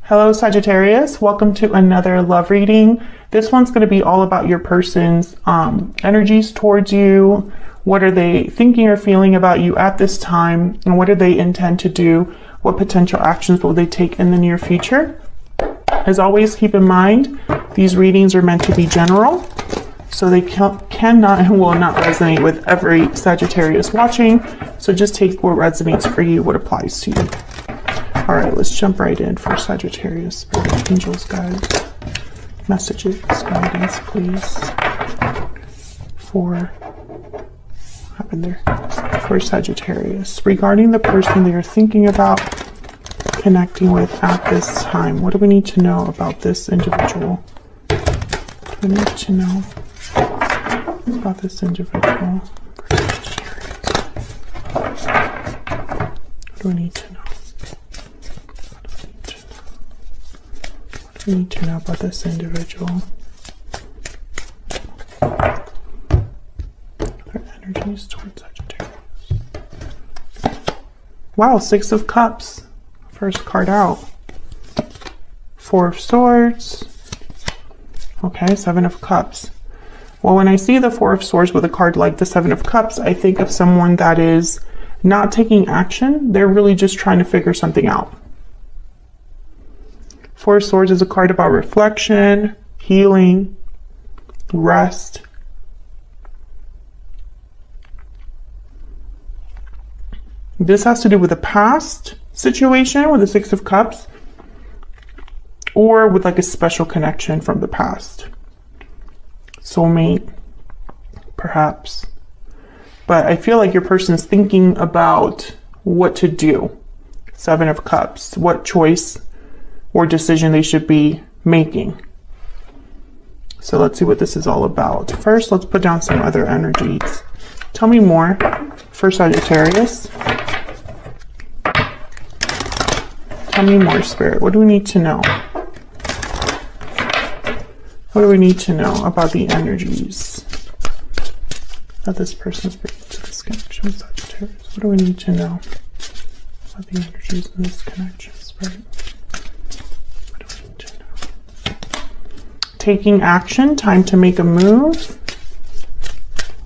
Hello Sagittarius, welcome to another love reading. This one's going to be all about your person's energies towards you. What are they thinking or feeling about you at this time? And what do they intend to do? What potential actions will they take in the near future? As always, keep in mind, these readings are meant to be general. So they cannot and will not resonate with every Sagittarius watching. So just take what resonates for you, what applies to you. All right, let's jump right in for Sagittarius. Spirit, angels, guides, messages, guidance, please. What happened there? For Sagittarius, regarding the person they are thinking about connecting with at this time. What do we need to know about this individual? What do we need to know about this individual? What do we need to know? What do we need to know about this individual? Their energies towards Sagittarius. Wow, Six of Cups. First card out. Four of Swords. Okay, Seven of Cups. Well, when I see the Four of Swords with a card like the Seven of Cups, I think of someone that is not taking action. They're really just trying to figure something out. Four of Swords is a card about reflection, healing, rest. This has to do with a past situation with the Six of Cups, or with like a special connection from the past. Soulmate, perhaps. But I feel like your person's thinking about what to do. Seven of Cups, what choice or decision they should be making. So let's see what this is all about. First, let's put down some other energies. Tell me more for Sagittarius. Tell me more, Spirit. What do we need to know? What do we need to know about the energies that this person's bringing to this connection with Sagittarius? What do we need to know about the energies in this connection, Spirit? What do we need to know? Taking action, time to make a move.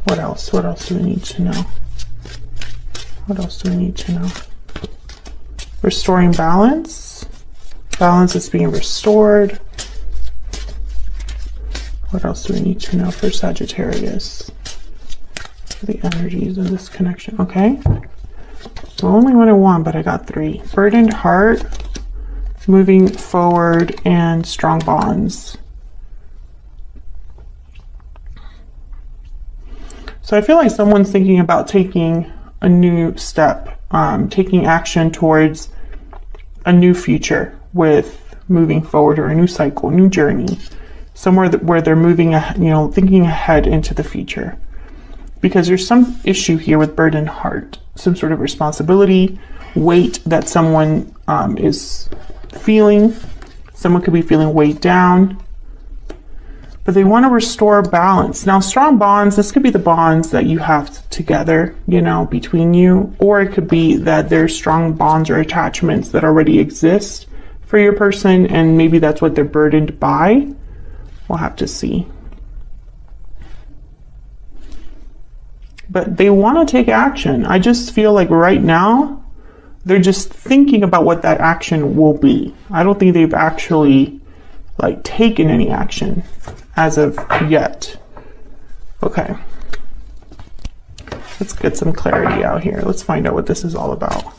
What else? What else do we need to know? What else do we need to know? Restoring balance. Balance is being restored. What else do we need to know for Sagittarius? For the energies of this connection. Okay. Well, only one I want, but I got three. Burdened heart, moving forward, and strong bonds. So I feel like someone's thinking about taking a new step, taking action towards a new future with moving forward, or a new cycle, new journey, somewhere where they're moving, thinking ahead into the future. Because there's some issue here with burdened heart, some sort of responsibility, weight that someone is feeling. Someone could be feeling weighed down, but they want to restore balance. Now, strong bonds, this could be the bonds that you have together, between you, or it could be that there's strong bonds or attachments that already exist for your person, and maybe that's what they're burdened by. We'll have to see. But they want to take action. I just feel like right now, they're just thinking about what that action will be. I don't think they've actually taken any action as of yet. Okay. Let's get some clarity out here. Let's find out what this is all about.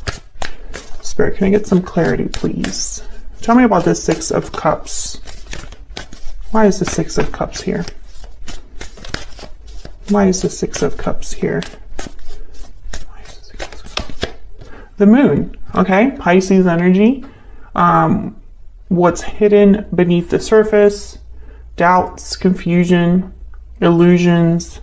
Spirit, can I get some clarity, please? Tell me about this Six of Cups. Why is the Six of Cups here? Why is the Six of Cups here? Why is the Six of Cups? The Moon, okay? Pisces energy. What's hidden beneath the surface, doubts, confusion, illusions.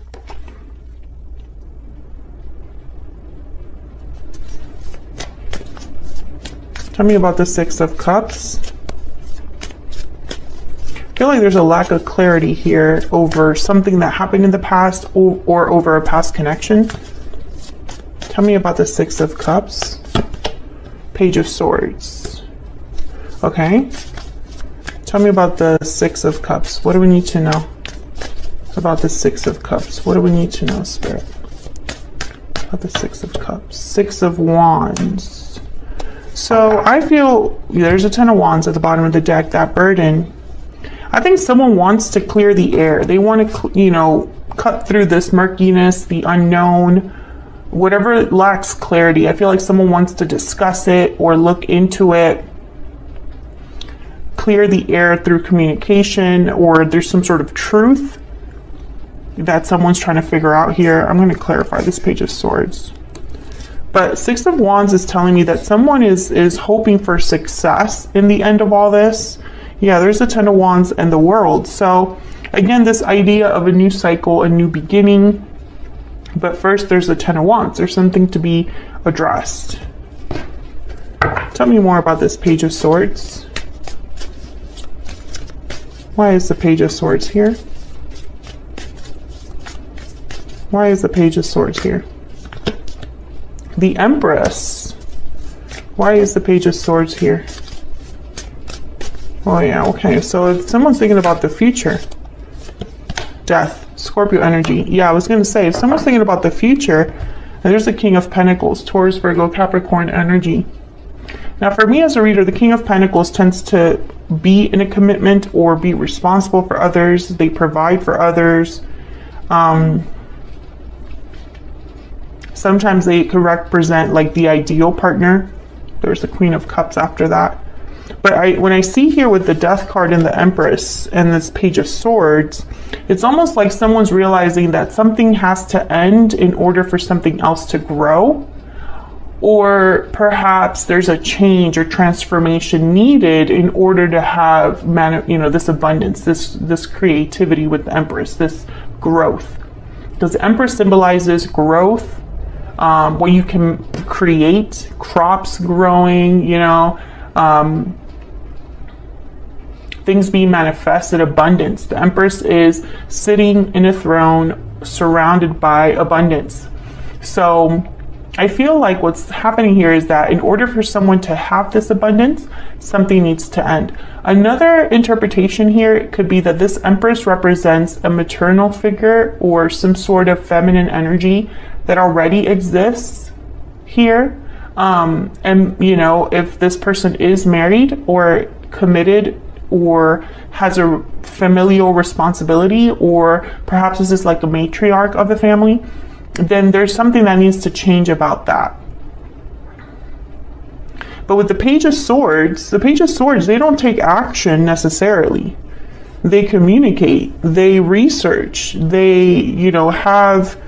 Tell me about the Six of Cups. I feel like there's a lack of clarity here over something that happened in the past, or over a past connection. Tell me about the Six of Cups. Page of Swords. Okay. Tell me about the Six of Cups. What do we need to know about the Six of Cups? What do we need to know, Spirit? About the Six of Cups. Six of Wands. So I feel there's a Ten of Wands at the bottom of the deck, that burden. I think someone wants to clear the air. They want to, you know, cut through this murkiness, the unknown, whatever lacks clarity. I feel like someone wants to discuss it or look into it, clear the air through communication, or there's some sort of truth that someone's trying to figure out here. I'm going to clarify this Page of Swords. But Six of Wands is telling me that someone is hoping for success in the end of all this. Yeah, there's the Ten of Wands and the World. So again, this idea of a new cycle, a new beginning. But first, there's the Ten of Wands. There's something to be addressed. Tell me more about this Page of Swords. Why is the Page of Swords here? Why is the Page of Swords here? The Empress. Why is the Page of Swords here? Oh yeah, okay. So if someone's thinking about the future, Death, Scorpio energy. Yeah, I was going to say, if someone's thinking about the future, and there's the King of Pentacles, Taurus, Virgo, Capricorn energy. Now for me as a reader, the King of Pentacles tends to be in a commitment or be responsible for others. They provide for others. Sometimes they could represent like the ideal partner. There's the Queen of Cups after that. But when I see here with the Death card and the Empress and this Page of Swords, it's almost like someone's realizing that something has to end in order for something else to grow. Or perhaps there's a change or transformation needed in order to have, this abundance, this creativity with the Empress, this growth. Because the Empress symbolizes growth, what you can create, crops growing, things being manifested, abundance. The Empress is sitting in a throne surrounded by abundance. So I feel like what's happening here is that in order for someone to have this abundance, something needs to end. Another interpretation here could be that this Empress represents a maternal figure or some sort of feminine energy that already exists here. If this person is married or committed or has a familial responsibility, or perhaps this is like a matriarch of the family, then there's something that needs to change about that. But with the Page of Swords, they don't take action necessarily. They communicate, they research, they, have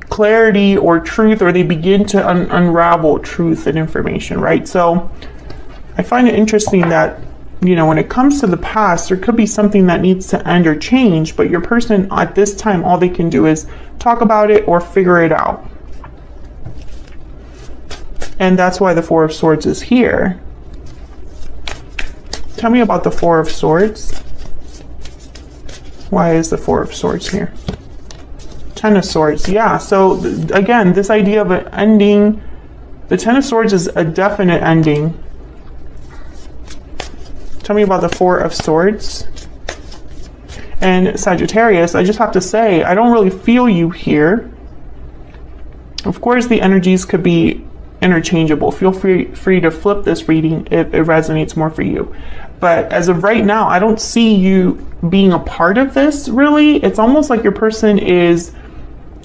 clarity or truth, or they begin to unravel truth and information, right? So I find it interesting that, when it comes to the past, there could be something that needs to end or change, but your person at this time, all they can do is talk about it or figure it out. And that's why the Four of Swords is here. Tell me about the Four of Swords. Why is the Four of Swords here? Ten of Swords. Yeah, so again, this idea of an ending, the Ten of Swords is a definite ending. Tell me about the Four of Swords. And Sagittarius, I just have to say, I don't really feel you here. Of course, the energies could be interchangeable. Feel free to flip this reading if it resonates more for you. But as of right now, I don't see you being a part of this, really. It's almost like your person is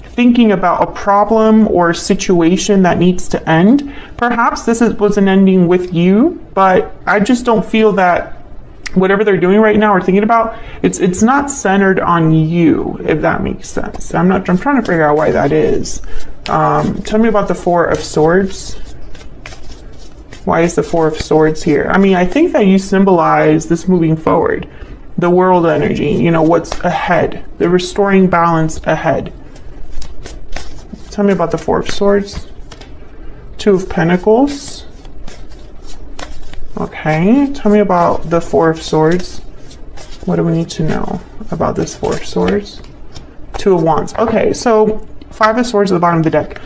thinking about a problem or a situation that needs to end. Perhaps this was an ending with you, but I just don't feel that whatever they're doing right now or thinking about, it's not centered on you, if that makes sense. I'm trying to figure out why that is. Tell me about the Four of Swords. Why is the Four of Swords here? I mean, I think that you symbolize this moving forward, the world energy, what's ahead, the restoring balance ahead. Tell me about the Four of Swords. Two of Pentacles. Okay, tell me about the Four of Swords. What do we need to know about this Four of Swords? Two of Wands. Okay, so Five of Swords at the bottom of the deck.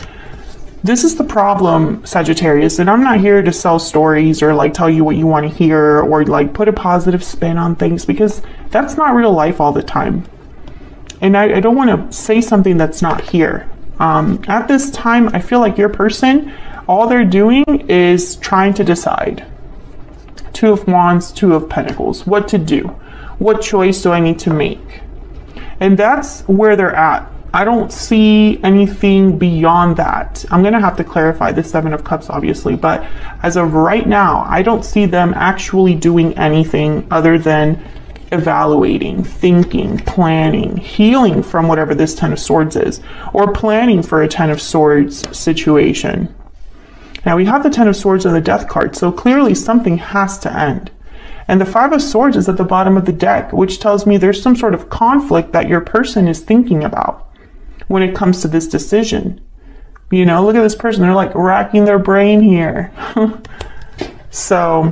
This is the problem, Sagittarius, and I'm not here to sell stories or like tell you what you want to hear or like put a positive spin on things, because that's not real life all the time. And I don't want to say something that's not here. At this time, I feel like your person, all they're doing is trying to decide. Two of Wands, Two of Pentacles, what to do. What choice do I need to make? And that's where they're at. I don't see anything beyond that. I'm going to have to clarify the Seven of Cups, obviously, but as of right now, I don't see them actually doing anything other than evaluating, thinking, planning, healing from whatever this Ten of Swords is, or planning for a Ten of Swords situation. Now we have the Ten of Swords and the Death card, so clearly something has to end. And the Five of Swords is at the bottom of the deck, which tells me there's some sort of conflict that your person is thinking about when it comes to this decision. You know, look at this person. They're like racking their brain here. So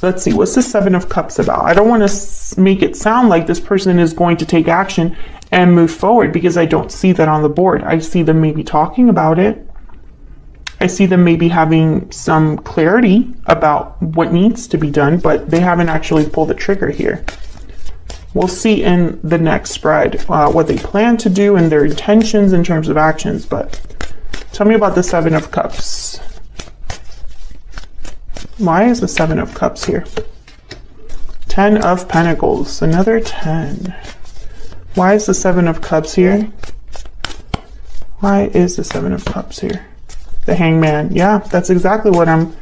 let's see. What's the Seven of Cups about? I don't want to make it sound like this person is going to take action and move forward, because I don't see that on the board. I see them maybe talking about it. I see them maybe having some clarity about what needs to be done, but they haven't actually pulled the trigger here. We'll see in the next spread what they plan to do and their intentions in terms of actions. But tell me about the Seven of Cups. Why is the Seven of Cups here? Ten of Pentacles, another 10. Why is the Seven of Cups here? Why is the Seven of Cups here? The Hangman. Yeah, that's exactly what I'm,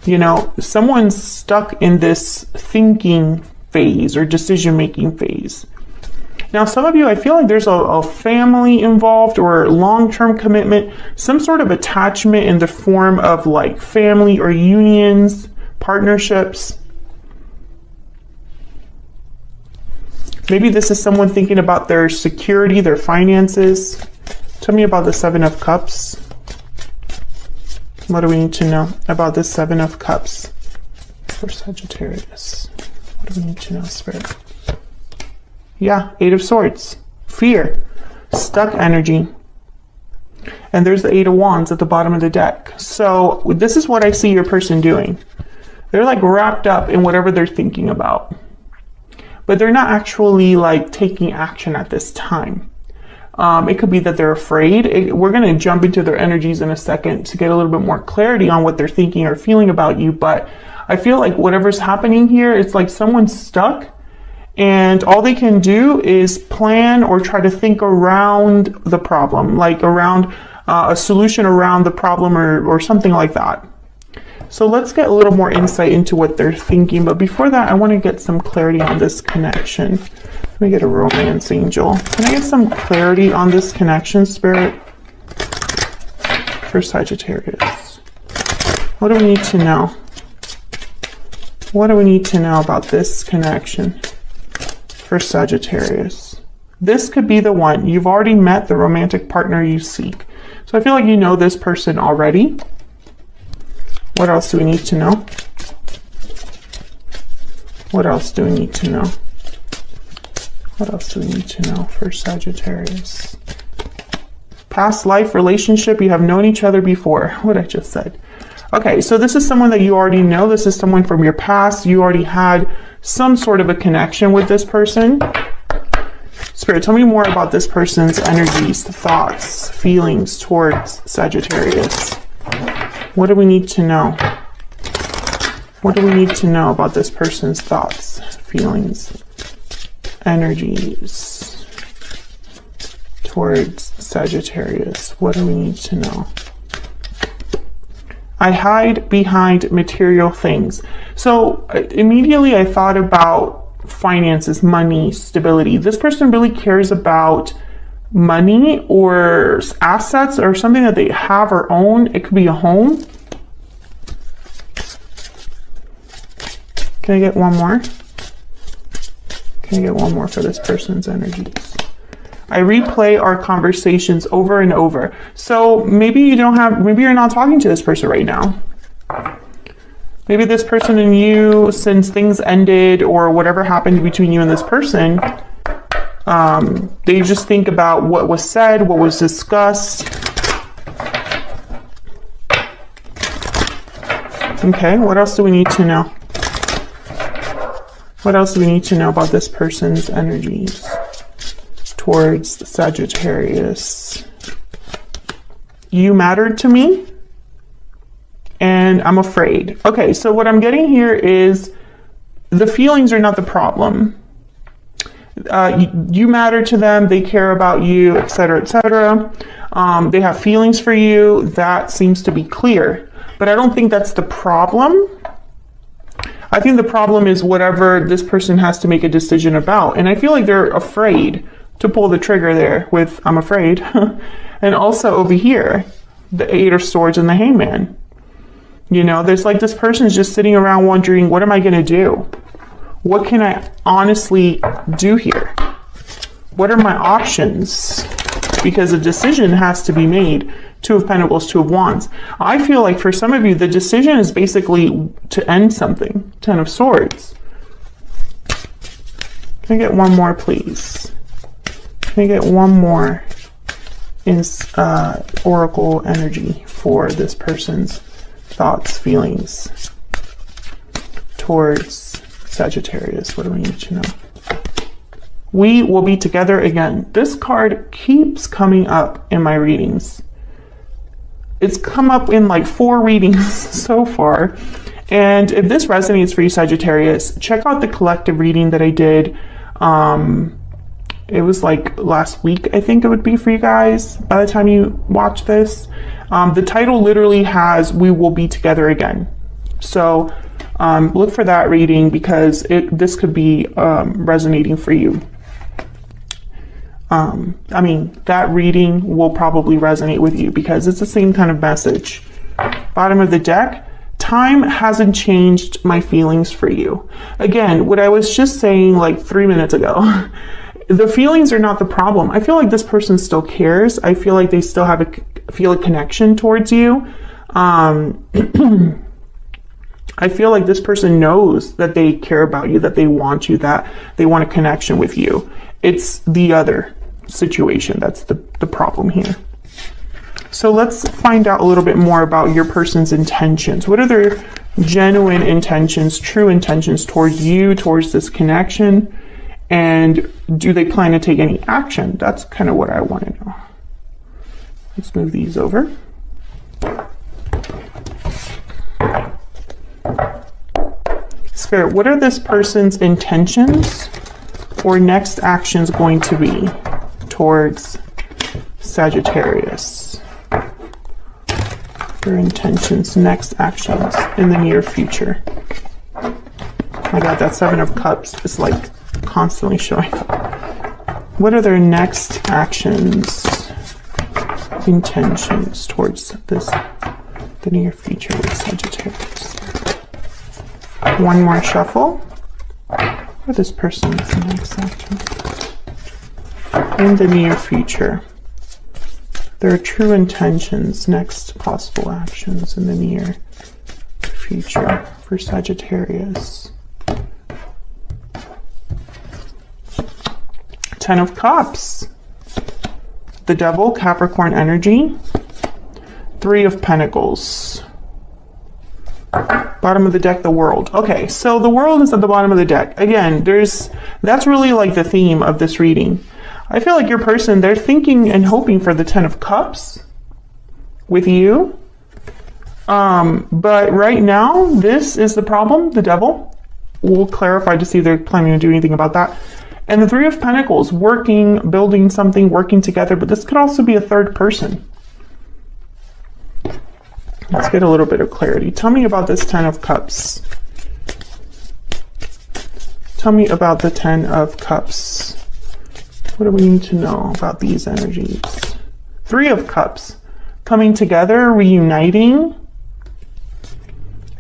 you know, someone's stuck in this thinking phase or decision-making phase. Now, some of you, I feel like there's a family involved or long-term commitment, some sort of attachment in the form of like family or unions, partnerships. Maybe this is someone thinking about their security, their finances. Tell me about the Seven of Cups. What do we need to know about the Seven of Cups for Sagittarius? What do we need to know, Spirit? Yeah, Eight of Swords. Fear. Stuck energy. And there's the Eight of Wands at the bottom of the deck. So this is what I see your person doing. They're like wrapped up in whatever they're thinking about. But they're not actually like taking action at this time. It could be that they're afraid. We're going to jump into their energies in a second to get a little bit more clarity on what they're thinking or feeling about you. But I feel like whatever's happening here, it's like someone's stuck and all they can do is plan or try to think around the problem, like around a solution around the problem or something like that. So let's get a little more insight into what they're thinking. But before that, I want to get some clarity on this connection. Let me get a romance angel. Can I get some clarity on this connection, Spirit? For Sagittarius. What do we need to know? What do we need to know about this connection for Sagittarius? This could be the one. You've already met the romantic partner you seek. So I feel like you know this person already. What else do we need to know? What else do we need to know? What else do we need to know for Sagittarius? Past life relationship, you have known each other before. What I just said. Okay, so this is someone that you already know. This is someone from your past. You already had some sort of a connection with this person. Spirit, tell me more about this person's energies, thoughts, feelings towards Sagittarius. What do we need to know? What do we need to know about this person's thoughts, feelings, energies towards Sagittarius? What do we need to know? I hide behind material things. So immediately I thought about finances, money, stability. This person really cares about money or assets or something that they have or own. It could be a home. Can I get one more? Can I get one more for this person's energies? I replay our conversations over and over. So maybe you don't have, maybe you're not talking to this person right now. Maybe this person and you, since things ended or whatever happened between you and this person, they just think about what was said, what was discussed. Okay, what else do we need to know? What else do we need to know about this person's energies towards Sagittarius? You mattered to me, and I'm afraid. Okay, so what I'm getting here is the feelings are not the problem. You matter to them, they care about you, etc., etc. They have feelings for you. That seems to be clear. But I don't think that's the problem. I think the problem is whatever this person has to make a decision about. And I feel like they're afraid to pull the trigger there with I'm afraid. And also over here, the Eight of Swords and the Hangman. You know, there's like this person's just sitting around wondering, what am I going to do? What can I honestly do here? What are my options? Because a decision has to be made. Two of Pentacles, Two of Wands. I feel like for some of you, the decision is basically to end something. Ten of Swords. Can I get one more, please? Can I get one more in Oracle energy for this person's thoughts, feelings towards Sagittarius? What do we need to know? We will be together again. This card keeps coming up in my readings. It's come up in like 4 readings so far. And if this resonates for you, Sagittarius, check out the collective reading that I did. It was like last week, I think it would be for you guys by the time you watch this. The title literally has We Will Be Together Again. So look for that reading because this could be resonating for you. I mean, that reading will probably resonate with you because it's the same kind of message. Bottom of the deck, time hasn't changed my feelings for you. Again, what I was just saying like 3 minutes ago, the feelings are not the problem. I feel like this person still cares. I feel like they still feel a connection towards you. I feel like this person knows that they care about you, that they want you, that they want a connection with you. It's the other situation that's the problem here. So let's find out a little bit more about your person's intentions. What are their genuine intentions, true intentions towards you, towards this connection? And do they plan to take any action? That's kind of what I want to know. Let's move these over. Spirit, what are this person's intentions or next actions going to be towards Sagittarius? Their intentions, next actions in the near future. My God, that Seven of Cups is like constantly showing up. What are their next actions, intentions towards the near future with Sagittarius? One more shuffle for this person's next action in the near future. Their true intentions, next possible actions in the near future for Sagittarius. Ten of Cups. The Devil, Capricorn energy. Three of Pentacles. Bottom of the deck, the World. Okay, so the World is at the bottom of the deck. Again, that's really like the theme of this reading. I feel like your person, they're thinking and hoping for the Ten of Cups with you. But right now, this is the problem, the Devil. We'll clarify to see if they're planning to do anything about that. And the Three of Pentacles, working, building something, working together. But this could also be a third person. Let's get a little bit of clarity. Tell me about this Ten of Cups. Tell me about the Ten of Cups. What do we need to know about these energies? Three of Cups. Coming together, reuniting.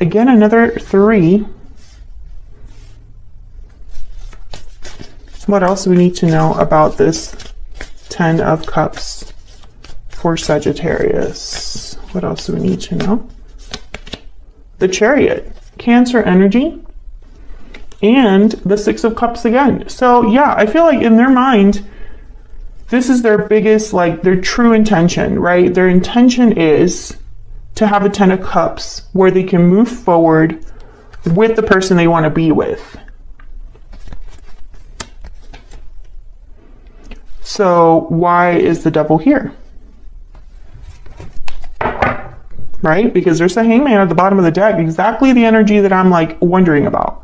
Again, another 3. What else do we need to know about this Ten of Cups for Sagittarius? What else do we need to know? The Chariot, Cancer energy, and the Six of Cups again. So yeah, I feel like in their mind, this is their biggest, like their true intention, right? Their intention is to have a 10 of Cups where they can move forward with the person they want to be with. So why is the Devil here? Right? Because there's a Hangman at the bottom of the deck, exactly the energy that I'm like wondering about.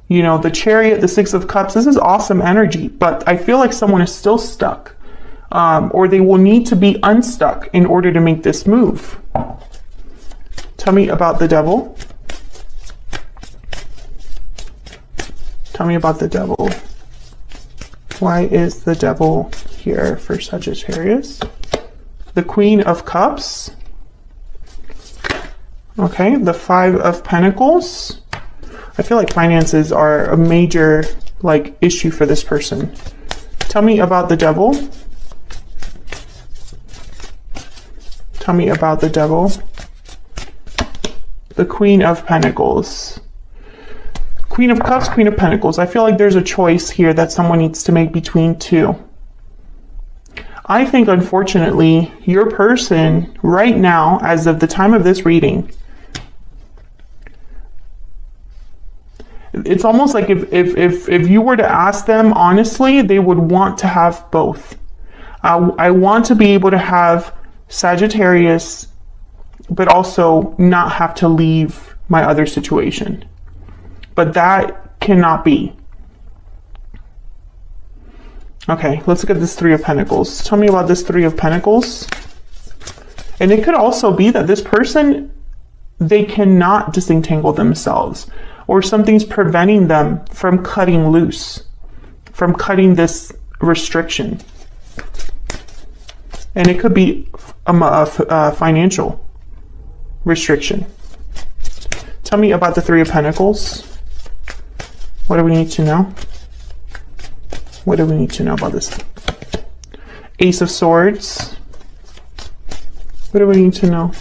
You know, the Chariot, the 6 of Cups, this is awesome energy, but I feel like someone is still stuck, or they will need to be unstuck in order to make this move. Tell me about the Devil. Tell me about the Devil. Why is the Devil here for Sagittarius? The Queen of Cups. Okay, the 5 of Pentacles. I feel like finances are a major like issue for this person. Tell me about the Devil. Tell me about the Devil. The Queen of Pentacles. Queen of Cups, Queen of Pentacles. I feel like there's a choice here that someone needs to make between two. I think, unfortunately, your person right now, as of the time of this reading, it's almost like if you were to ask them honestly, they would want to have both. I want to be able to have Sagittarius, but also not have to leave my other situation. But that cannot be. Okay, let's look at this 3 of Pentacles. Tell me about this 3 of Pentacles. And it could also be that this person, they cannot disentangle themselves, or something's preventing them from cutting loose, from cutting this restriction. And it could be a financial restriction. Tell me about the 3 of Pentacles. What do we need to know? What do we need to know about this? Ace of Swords. What do we need to know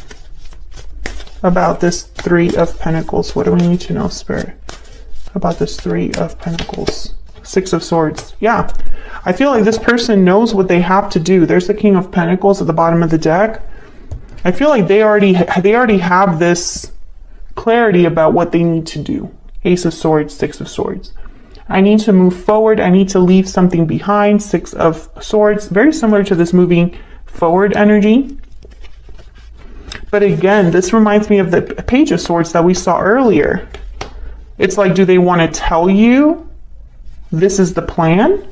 about this 3 of Pentacles? What do we need to know, Spirit, about this 3 of Pentacles? 6 of Swords. Yeah. I feel like this person knows what they have to do. There's the King of Pentacles at the bottom of the deck. I feel like they already have this clarity about what they need to do. Ace of Swords, 6 of Swords. I need to move forward. I need to leave something behind. 6 of Swords. Very similar to this moving forward energy. But again, this reminds me of the Page of Swords that we saw earlier. It's like, do they want to tell you this is the plan?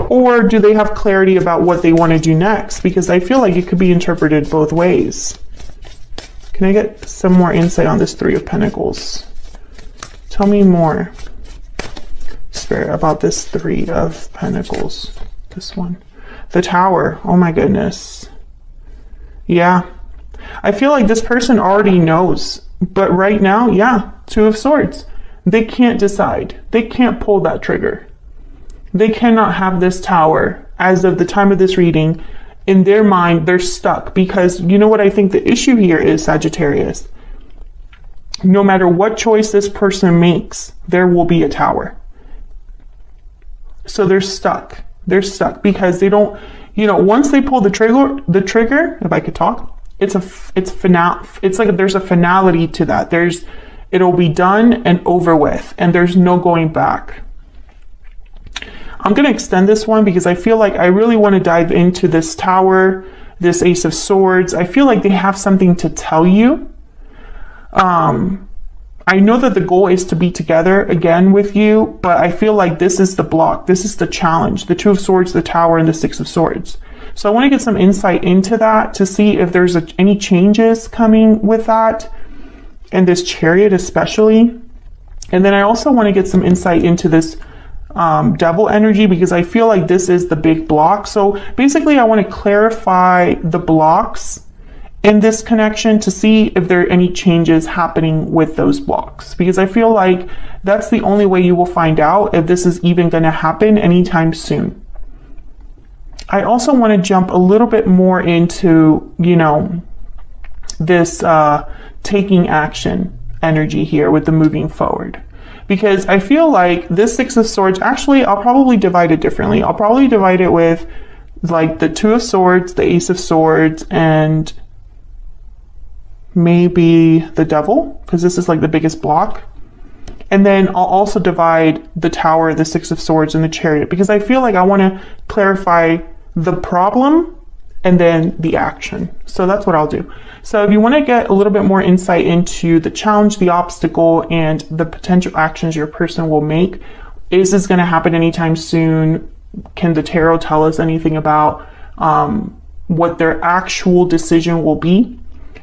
Or do they have clarity about what they want to do next? Because I feel like it could be interpreted both ways. Can I get some more insight on this 3 of Pentacles? Tell me more, Spirit, about this 3 of Pentacles. This one. The Tower. Oh my goodness. Yeah. I feel like this person already knows. But right now, yeah, 2 of Swords. They can't decide. They can't pull that trigger. They cannot have this Tower. As of the time of this reading, in their mind, they're stuck. Because you know what I think the issue here is, Sagittarius? No matter what choice this person makes, there will be a Tower. So they're stuck. They're stuck because they don't, you know, once they pull the trigger, if I could talk, it's like there's a finality to that. It'll be done and over with, and there's no going back. I'm going to extend this one because I feel like I really want to dive into this Tower, this Ace of Swords. I feel like they have something to tell you. I know that the goal is to be together again with you, but I feel like this is the block. This is the challenge. The 2 of Swords, the Tower, and the 6 of Swords. So I want to get some insight into that to see if there's any changes coming with that, and this Chariot especially. And then I also want to get some insight into this Devil energy, because I feel like this is the big block. So basically I want to clarify the blocks in this connection to see if there are any changes happening with those blocks, because I feel like that's the only way you will find out if this is even going to happen anytime soon. I also want to jump a little bit more into, you know, this taking action energy here with the moving forward, because I feel like this 6 of Swords, actually I'll probably divide it differently. I'll probably divide it with like the 2 of Swords, the Ace of Swords, and maybe the Devil, because this is like the biggest block. And then I'll also divide the Tower, the Six of Swords, and the Chariot, because I feel like I want to clarify the problem and then the action. So that's what I'll do. So if you want to get a little bit more insight into the challenge, the obstacle, and the potential actions your person will make, is this going to happen anytime soon? Can the tarot tell us anything about what their actual decision will be?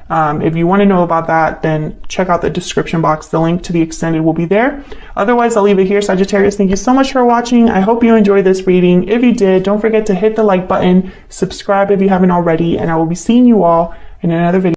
If you want to know about that, then check out the description box. The link to the extended will be there. Otherwise, I'll leave it here, Sagittarius. Thank you so much for watching. I hope you enjoyed this reading. If you did, don't forget to hit the like button, subscribe if you haven't already, and I will be seeing you all in another video.